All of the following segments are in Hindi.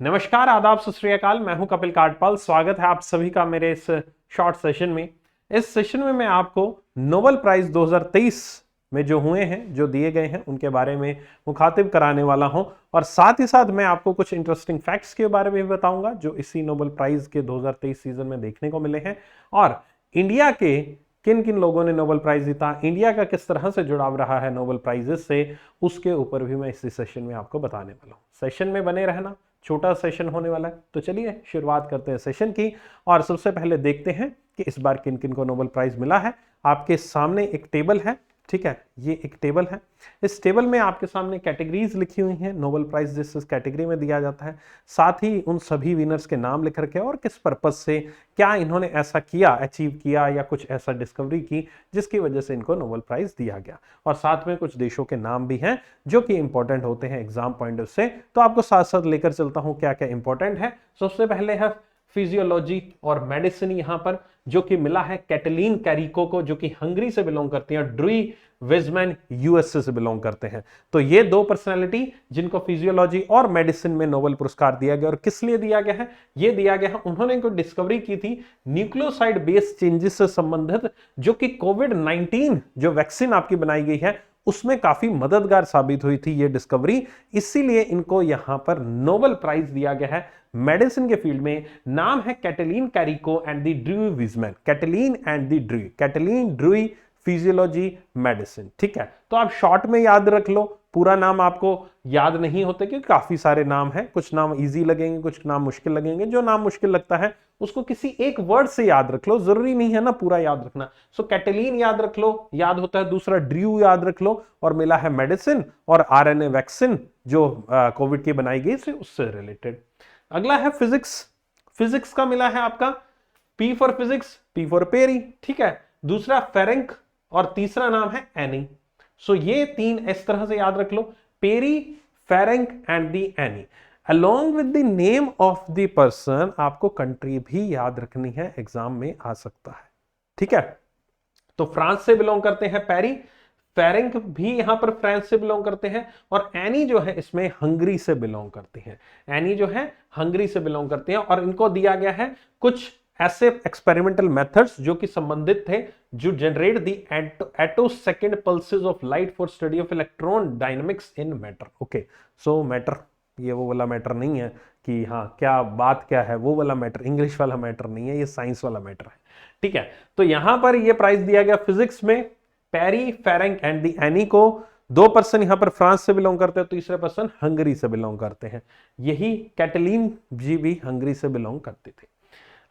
नमस्कार, आदाब, सत श्री अकाल। मैं हूं कपिल काटपाल। स्वागत है आप सभी का मेरे इस शॉर्ट सेशन में। इस सेशन में मैं आपको नोबेल प्राइज 2023 में जो हुए हैं, जो दिए गए हैं, उनके बारे में मुखातिब कराने वाला हूं और साथ ही साथ मैं आपको कुछ इंटरेस्टिंग फैक्ट्स के बारे में भी बताऊंगा जो इसी नोबेल प्राइज के 2023 सीजन में देखने को मिले हैं और इंडिया के किन किन लोगों ने नोबेल प्राइज जीता, इंडिया का किस तरह से जुड़ाव रहा है नोबेल प्राइजेस से, उसके ऊपर भी मैं इसी सेशन में आपको बताने वाला हूं। सेशन में बने रहना, छोटा सेशन होने वाला है। तो चलिए शुरुआत करते हैं सेशन की और सबसे पहले देखते हैं कि इस बार किन किन को नोबेल प्राइज मिला है। आपके सामने एक टेबल है, ठीक है, ये एक टेबल है। इस टेबल में आपके सामने कैटेगरीज लिखी हुई हैं, नोबेल प्राइज जिस कैटेगरी में दिया जाता है, साथ ही उन सभी विनर्स के नाम लिख रखे और किस पर्पज से, क्या इन्होंने ऐसा किया, अचीव किया या कुछ ऐसा डिस्कवरी की जिसकी वजह से इनको नोबेल प्राइज दिया गया। और साथ में कुछ देशों के नाम भी हैं जो कि इंपॉर्टेंट होते हैं एग्जाम पॉइंट ऑफ से, तो आपको साथ साथ लेकर चलता हूं क्या क्या इंपॉर्टेंट है। सबसे पहले है फिजियोलॉजी और मेडिसिन, यहां पर जो कि मिला है कैटलीन कैरिको को, जो कि हंगरी से बिलोंग करती हैं, ड्रूई वेजमैन यूएसए से बिलोंग करते हैं। तो ये दो पर्सनालिटी जिनको फिजियोलॉजी और मेडिसिन में नोबेल पुरस्कार दिया गया। और किस लिए दिया गया है? ये दिया गया है, उन्होंने इनको डिस्कवरी की थी न्यूक्लियोसाइड बेस्ड चेंजेस से संबंधित, जो कि कोविड-19 जो वैक्सीन आपकी बनाई गई है उसमें काफी मददगार साबित हुई थी ये डिस्कवरी। इसीलिए इनको यहां पर नोबेल प्राइज दिया गया है मेडिसिन के फील्ड में। नाम है Katalin Kariko and Drew Weissman, Katalin and Drew, Katalin Drew physiology medicine, ठीक है। तो आप शॉर्ट में याद रख लो, पूरा नाम आपको याद नहीं होते क्योंकि काफी सारे नाम हैं, कुछ नाम इजी लगेंगे, कुछ नाम मुश्किल लगेंगे। जो नाम मुश्किल लगता है उसको किसी एक वर्ड से याद रख लो, जरूरी नहीं है ना पूरा याद रखना। सो कैटलीन याद रख लो, याद होता है। दूसरा ड्रू याद रख लो, और मिला है मेडिसिन और आरएनए वैक्सीन जो कोविड की बनाई गई थी उससे रिलेटेड। अगला है फिजिक्स, फिजिक्स का मिला है आपका P for physics, P for Pierre, ठीक है। दूसरा फेरेंक और तीसरा नाम है एनी। सो ये तीन इस तरह से याद रख लो, Pierre, Ferenc and the Anne. Along with the name of the person आपको कंट्री भी याद रखनी है, एग्जाम में आ सकता है, ठीक है। तो फ्रांस से बिलोंग करते हैं पेरी, फेरेंक भी यहां पर फ्रांस से बिलोंग करते हैं, और एनी जो है इसमें हंगरी से बिलोंग करती हैं। एनी जो है हंगरी से बिलोंग करती हैं और इनको दिया गया है कुछ ऐसे एक्सपेरिमेंटल मेथड्स जो कि संबंधित थे, जो generate the attosecond pulses of light for study of electron dynamics in matter. Okay, so matter ये वो वाला मैटर नहीं है कि हाँ क्या बात क्या है, वो वाला मैटर, इंग्लिश वाला मैटर नहीं है, ये साइंस वाला मैटर है, ठीक है। तो यहां पर ये प्राइज दिया गया फिजिक्स में Pierre, Ferenc and the Anne को। दो पर्सन यहां पर फ्रांस से बिलोंग करते हैं, तीसरे पर्सन हंगरी से बिलोंग करते हैं। यही कैटलीन जी भी हंगरी से बिलोंग करते थे।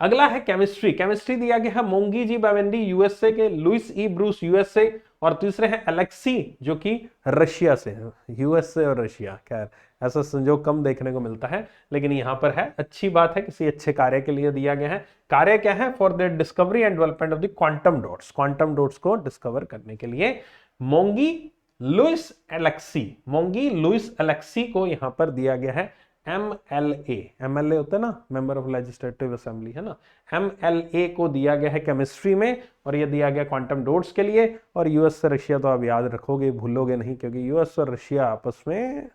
अगला है केमिस्ट्री, केमिस्ट्री दिया गया है मोंगी जी बावेंडी यूएसए के, लुइस ई ब्रूस यूएसए, और तीसरे हैं अलेक्सी जो कि रशिया से हैं। यूएसए और रशिया, खैर ऐसा संयोग कम देखने को मिलता है, लेकिन यहां पर है, अच्छी बात है, किसी अच्छे कार्य के लिए दिया गया है। कार्य क्या है? For the discovery and development of the quantum dots, quantum dots को डिस्कवर करने के लिए मोंगी लुइस एलेक्सी, मोंगी लुइस एलेक्सी को यहां पर दिया गया है MLA, MLA होता है ना, मेंबर ऑफ लेजिस्लेटिव असेंबली, है ना। MLA को दिया गया है केमिस्ट्री में, और ये दिया गया क्वांटम डॉट्स के लिए। और यूएस से रशिया तो आप याद रखोगे, भूलोगे नहीं, क्योंकि यूएस और रशिया आपस में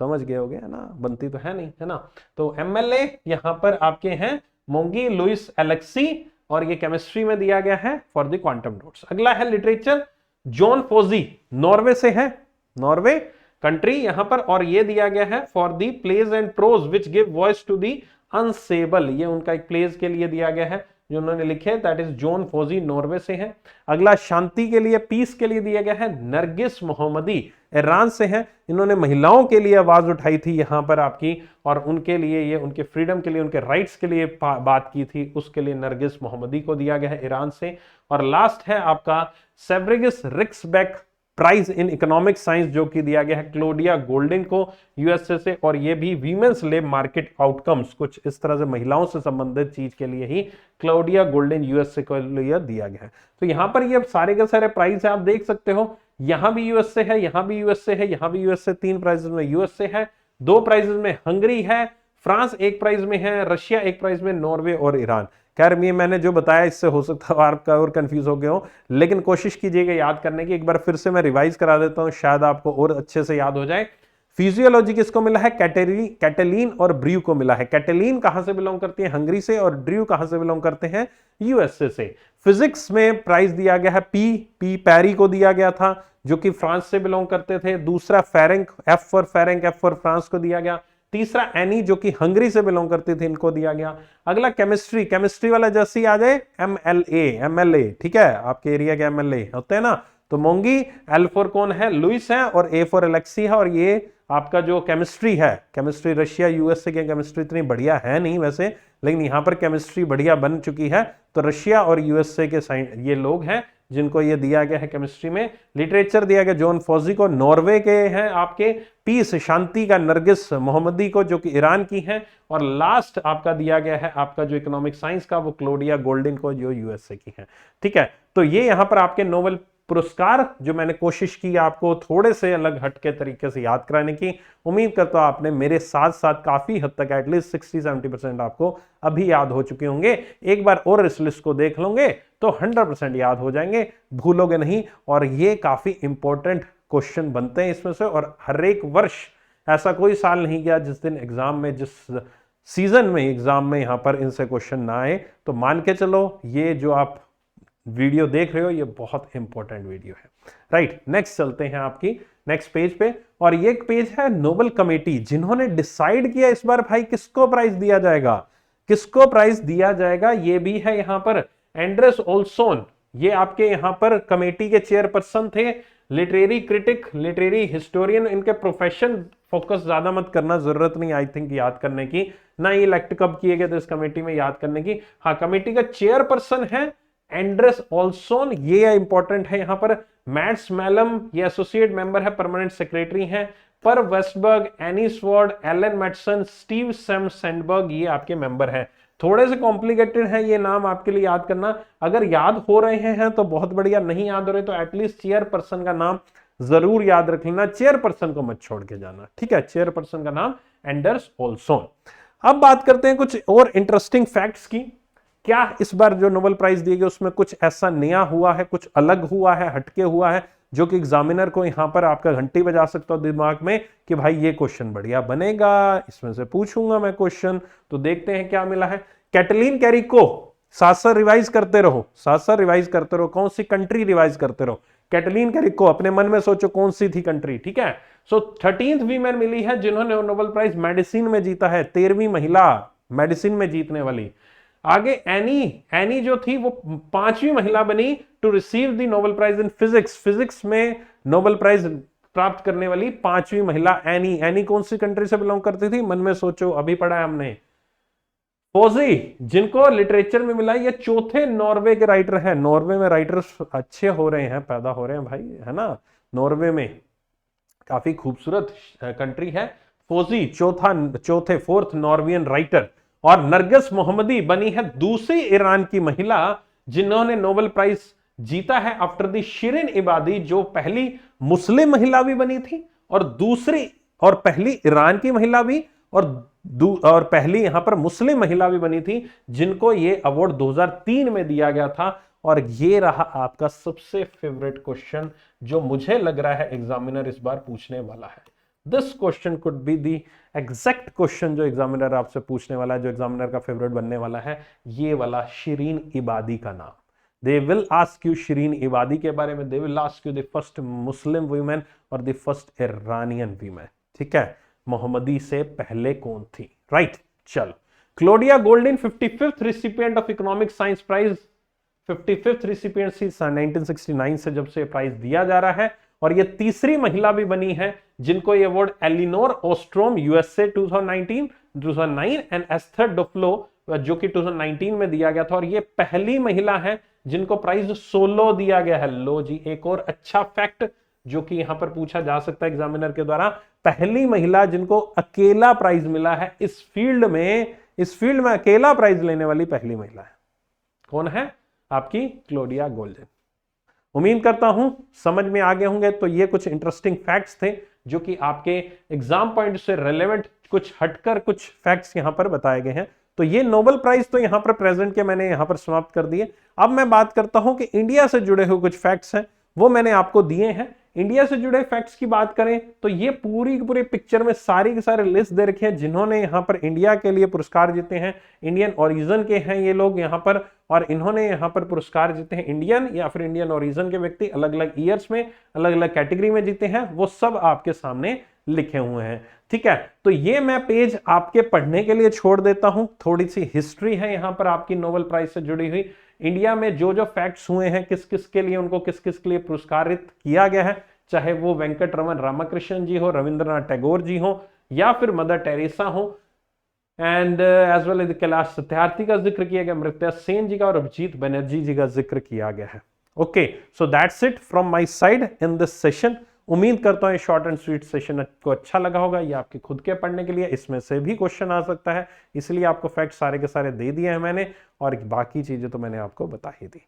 समझ गए होगे, है ना, बनती तो है नहीं, है ना। तो MLA यहां पर आपके हैं मोंगी लुइस एलेक्सी, और ये केमिस्ट्री में दिया गया है फॉर द क्वांटम डॉट्स। अगला है लिटरेचर, जॉन फोजी, नॉर्वे से है, नॉर्वे कंट्री यहां पर, और ये दिया गया है for the plays and prose which give voice to the unsayable. ये उनका एक प्लेज के लिए दिया गया है जो उन्होंने लिखे, that is John Fauji, Norway से है। अगला शांति के लिए, पीस के लिए दिया गया है नरगिस मोहम्मदी, ईरान से है। इन्होंने महिलाओं के लिए आवाज उठाई थी यहां पर आपकी, और उनके लिए, ये उनके फ्रीडम के लिए, उनके राइट्स के लिए बात की थी, उसके लिए नरगिस मोहम्मदी को दिया गया है ईरान से। और लास्ट है आपका सेवरिगस रिक्सबैक प्राइज इन इकोनॉमिक साइंस, जो कि दिया गया है क्लोडिया गोल्डिन को यूएसए से, और ये भी वीमेंस लेब मार्केट आउटकम्स, कुछ इस तरह से महिलाओं से संबंधित चीज के लिए ही क्लोडिया गोल्डन यूएसए को लिए दिया गया है। तो यहां पर ये सारे के सारे प्राइज है, आप देख सकते हो, यहां भी यूएसए है, यहां भी यूएसए है, यहां भी यूएसए, तीन प्राइजेस में यूएसए है, दो प्राइजेस में हंगरी है, फ्रांस एक प्राइज में है, रशिया एक प्राइज में, नॉर्वे और ईरान। खैर ये मैंने जो बताया इससे हो सकता है आपका और कंफ्यूज हो गए हो, लेकिन कोशिश कीजिएगा याद करने की। एक बार फिर से मैं रिवाइज करा देता हूं, शायद आपको और अच्छे से याद हो जाए। फिजियोलॉजी किसको मिला है? कैटेलिन और ब्र्यू को मिला है। कैटेलिन कहां से बिलोंग करती है? हंगरी से। और ड्र्यू कहां से बिलोंग करते हैं? यूएसए से। फिजिक्स में प्राइज दिया गया है पी पैरी को दिया गया था, जो कि फ्रांस से बिलोंग करते थे। दूसरा फेरेंक, एफ फॉर फ्रांस को दिया गया। तीसरा एनी, जो कि हंगरी से बिलोंग करती थी, इनको दिया गया। अगला केमिस्ट्री वाला जैसे ही आ जाए एमएलए, ठीक है, आपके एरिया के एमएलए होते हैं ना, तो मोंगी। एल फॉर कौन है? लुइस है। और ए फॉर एलेक्सी है। और ये आपका जो केमिस्ट्री है, केमिस्ट्री रशिया यूएसए की केमिस्ट्री इतनी बढ़िया है नहीं वैसे, लेकिन यहां पर केमिस्ट्री बढ़िया बन चुकी है। तो रशिया और यूएसए के ये लोग हैं जिनको ये दिया गया है केमिस्ट्री में। लिटरेचर दिया गया जॉन फॉजी को, नॉर्वे के हैं आपके। पीस, शांति का नरगिस मोहम्मदी को, जो कि ईरान की हैं। और लास्ट आपका दिया गया है आपका जो इकोनॉमिक साइंस का, वो क्लोडिया गोल्डिन को, जो यूएसए की है। ठीक है, तो ये यहां पर आपके नोबेल पुरस्कार जो मैंने कोशिश की आपको थोड़े से अलग हटके तरीके से याद कराने की। उम्मीद करता हूं आपने मेरे साथ साथ काफी हद तक एटलीस्ट 60-70% आपको अभी याद हो चुके होंगे। एक बार और इस लिस्ट को देख लोगे तो 100% याद हो जाएंगे, भूलोगे नहीं। और ये काफी इंपॉर्टेंट क्वेश्चन बनते हैं इसमें से। और हर एक वर्ष ऐसा कोई साल नहीं गया जिस दिन एग्जाम में, जिस सीजन में एग्जाम में यहां पर इनसे क्वेश्चन ना आए। तो मान के चलो ये जो आप वीडियो देख रहे हो ये बहुत इंपॉर्टेंट वीडियो है। राइट, नेक्स्ट चलते हैं आपकी नेक्स्ट पेज पे। और ये पेज है नोबेल कमेटी, जिन्होंने डिसाइड किया इस बार भाई किसको प्राइज दिया जाएगा, किसको प्राइज दिया जाएगा। ये भी है यहां पर एंड्रेस ओल्सोन, ये आपके यहां पर कमेटी के चेयरपर्सन थे। लिटरेरी क्रिटिक, लिटरेरी हिस्टोरियन, इनके प्रोफेशन फोकस ज्यादा मत करना, जरूरत नहीं आई थिंक याद करने की, ना ये इलेक्ट कब किए गए थे इस कमेटी में याद करने की। हाँ, कमेटी का चेयरपर्सन है एंड्रेस ओल्सोन, ये इंपॉर्टेंट है यहां पर। मैट्स मैलम, ये एसोसिएट मेंबर है, परमानेंट सेक्रेटरी हैं। Per Westberg, Anne Sward, Ellen Mattson, Steve Sandberg, ये आपके मेंबर हैं। थोड़े से कॉम्प्लिकेटेड है ये नाम आपके लिए याद करना। अगर याद हो रहे हैं तो बहुत बढ़िया, नहीं याद हो रहे तो एटलीस्ट चेयरपर्सन का नाम जरूर याद रख लेना, चेयरपर्सन को मत छोड़ के जाना। ठीक है, चेयरपर्सन का नाम एंडर्स ओल्सोन। अब बात करते हैं कुछ और इंटरेस्टिंग फैक्ट्स की। क्या इस बार जो नोबेल प्राइज दिए गए उसमें कुछ ऐसा नया हुआ है, कुछ अलग हुआ है, हटके हुआ है, जो कि एग्जामिनर को यहां पर आपका घंटी बजा सकता हो दिमाग में कि भाई ये क्वेश्चन बढ़िया बनेगा, इसमें से पूछूंगा मैं क्वेश्चन। तो देखते हैं क्या मिला है। कैटलीन कैरिको, साथ साथ रिवाइज करते रहो, साथ साथ रिवाइज करते रहो, कौन सी कंट्री रिवाइज करते रहो। कैटलीन कैरिको, अपने मन में सोचो कौन सी थी कंट्री। ठीक है, सो 13th वीमेन मिली है जिन्होंने नोबेल प्राइज मेडिसिन में जीता है, 13वीं महिला मेडिसिन में जीतने वाली। आगे एनी जो थी वो 5वीं महिला बनी to receive the Nobel prize in physics, physics में नोबेल प्राइज प्राप्त करने वाली 5वीं महिला एनी कौन सी कंट्री से बिलोंग करती थी? मन में सोचो, अभी पढ़ा है हमने। फॉजी, जिनको लिटरेचर में मिला, ये चौथे नॉर्वे के राइटर हैं। नॉर्वे में राइटर्स अच्छे हो रहे हैं, पैदा हो रहे हैं भाई, है ना। नॉर्वे में काफी खूबसूरत कंट्री है। फॉजी चौथे 4th नॉर्वियन राइटर। और नरगिस मोहम्मदी बनी है दूसरी ईरान की महिला जिन्होंने नोबेल प्राइज जीता है आफ्टर द शिरीन इबादी, जो पहली मुस्लिम महिला भी बनी थी और दूसरी और पहली ईरान की महिला भी और पहली यहां पर मुस्लिम महिला भी बनी थी, जिनको ये अवार्ड 2003 में दिया गया था। और ये रहा आपका सबसे फेवरेट क्वेश्चन जो मुझे लग रहा है एग्जामिनर इस बार पूछने वाला है। This question could be the exact question जो एग्जामिनर आपसे पूछने वाला है, जो एग्जामिनर का फेवरेट बनने वाला है, ये वाला शिरीन इबादी का नाम। They will ask you Shirin Ebadi के बारे में, they will ask you the first Muslim women और द फर्स्ट इरानियन वीमेन। ठीक है, मोहम्मदी से पहले कौन थी। राइट, चल। Claudia Goldin 55th recipient of economic science prize, 55th recipient सी 1969 से जब से प्राइज दिया जा रहा है। और ये तीसरी महिला भी बनी है जिनको ये award Elinor Ostrom USA 2009 and Esther Duflo जो कि 2019 में दिया गया था। और ये पहली महिला है जिनको प्राइज सोलो दिया गया है। लो जी, एक और अच्छा फैक्ट जो कि यहां पर पूछा जा सकता है एग्जामिनर के द्वारा, पहली महिला जिनको अकेला प्राइज मिला है इस फील्ड में अकेला प्राइज लेने वाली पहली महिला है। कौन है? आपकी क्लोडिया गोल्डिन। उम्मीद करता हूं समझ में आ गए होंगे। तो ये कुछ इंटरेस्टिंग फैक्ट्स थे जो कि आपके एग्जाम पॉइंट से रेलेवेंट, कुछ हटकर कुछ फैक्ट्स यहां पर बताए गए हैं। तो ये नोबेल प्राइज तो यहां पर प्रेजेंट के मैंने यहां पर समाप्त कर दिए। अब मैं बात करता हूं कि इंडिया से जुड़े हुए कुछ फैक्ट्स हैं, वो मैंने आपको दिए हैं। इंडिया से जुड़े फैक्ट्स की बात करें तो ये पूरी की पूरी पिक्चर में सारी के सारे लिस्ट दे रखे हैं जिन्होंने यहाँ पर इंडिया के लिए पुरस्कार जीते हैं। इंडियन ओरिजिन के हैं ये लोग यहाँ पर, और इन्होंने यहाँ पर पुरस्कार जीते हैं। इंडियन या फिर इंडियन ओरिजिन के व्यक्ति अलग अलग ईयर्स में अलग अलग कैटेगरी में जीते हैं, वो सब आपके सामने लिखे हुए हैं। ठीक है, तो ये मैं पेज आपके पढ़ने के लिए छोड़ देता हूं। थोड़ी सी हिस्ट्री है यहां पर आपकी नोबेल प्राइज से जुड़ी हुई। इंडिया में जो जो फैक्ट्स हुए हैं, किस किस के लिए उनको किस किस के लिए पुरस्कारित किया गया है, चाहे वो वेंकट रमन रामकृष्णन जी हो, रविंद्रनाथ टैगोर जी हो, या फिर मदर टेरेसा हो, and as well as Kailash Satyarthi का जिक्र किया गया, अमर्त्य सेन जी का और अभिजीत बनर्जी जी का जिक्र किया गया है। Okay, so that's it from my side in this session. उम्मीद करता हूं शॉर्ट एंड स्वीट सेशन आपको अच्छा लगा होगा। ये आपके खुद के पढ़ने के लिए, इसमें से भी क्वेश्चन आ सकता है, इसलिए आपको फैक्ट सारे के सारे दे दिए हैं मैंने, और बाकी चीजें तो मैंने आपको बता ही दी।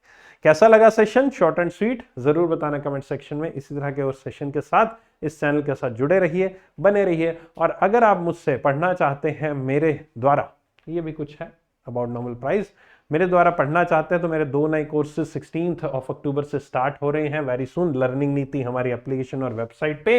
कैसा लगा सेशन शॉर्ट एंड स्वीट, जरूर बताना कमेंट सेक्शन में। इसी तरह के और सेशन के साथ इस चैनल के साथ जुड़े रहिए, बने रहिए। और अगर आप मुझसे पढ़ना चाहते हैं मेरे द्वारा, ये भी कुछ है अबाउट नोबेल प्राइज, मेरे द्वारा पढ़ना चाहते हैं तो मेरे 2 नए कोर्सेज 16 अक्टूबर से स्टार्ट हो रहे हैं वेरी सून। लर्निंग नीति हमारी एप्लीकेशन और वेबसाइट पे,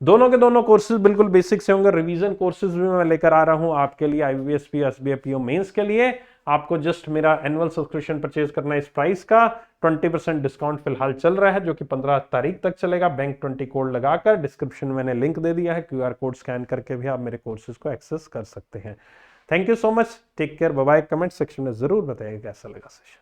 दोनों के दोनों कोर्सेज बिल्कुल बेसिक से होंगे। रिवीजन कोर्सेज भी मैं लेकर आ रहा हूं आपके लिए IBPS SBI PO मेंस के लिए। आपको जस्ट मेरा एनुअल सब्सक्रिप्शन परचेज करना है। इस प्राइस का 20% डिस्काउंट फिलहाल चल रहा है, जो कि 15 तारीख तक चलेगा। बैंक 20 कोड लगाकर डिस्क्रिप्शन में मैंने लिंक दे दिया है, QR कोड स्कैन करके भी आप मेरे कोर्सेज को एक्सेस कर सकते हैं। Thank you so much, take care, bye bye. Comment section में जरूर बताइएगा कैसा लगा सेशन।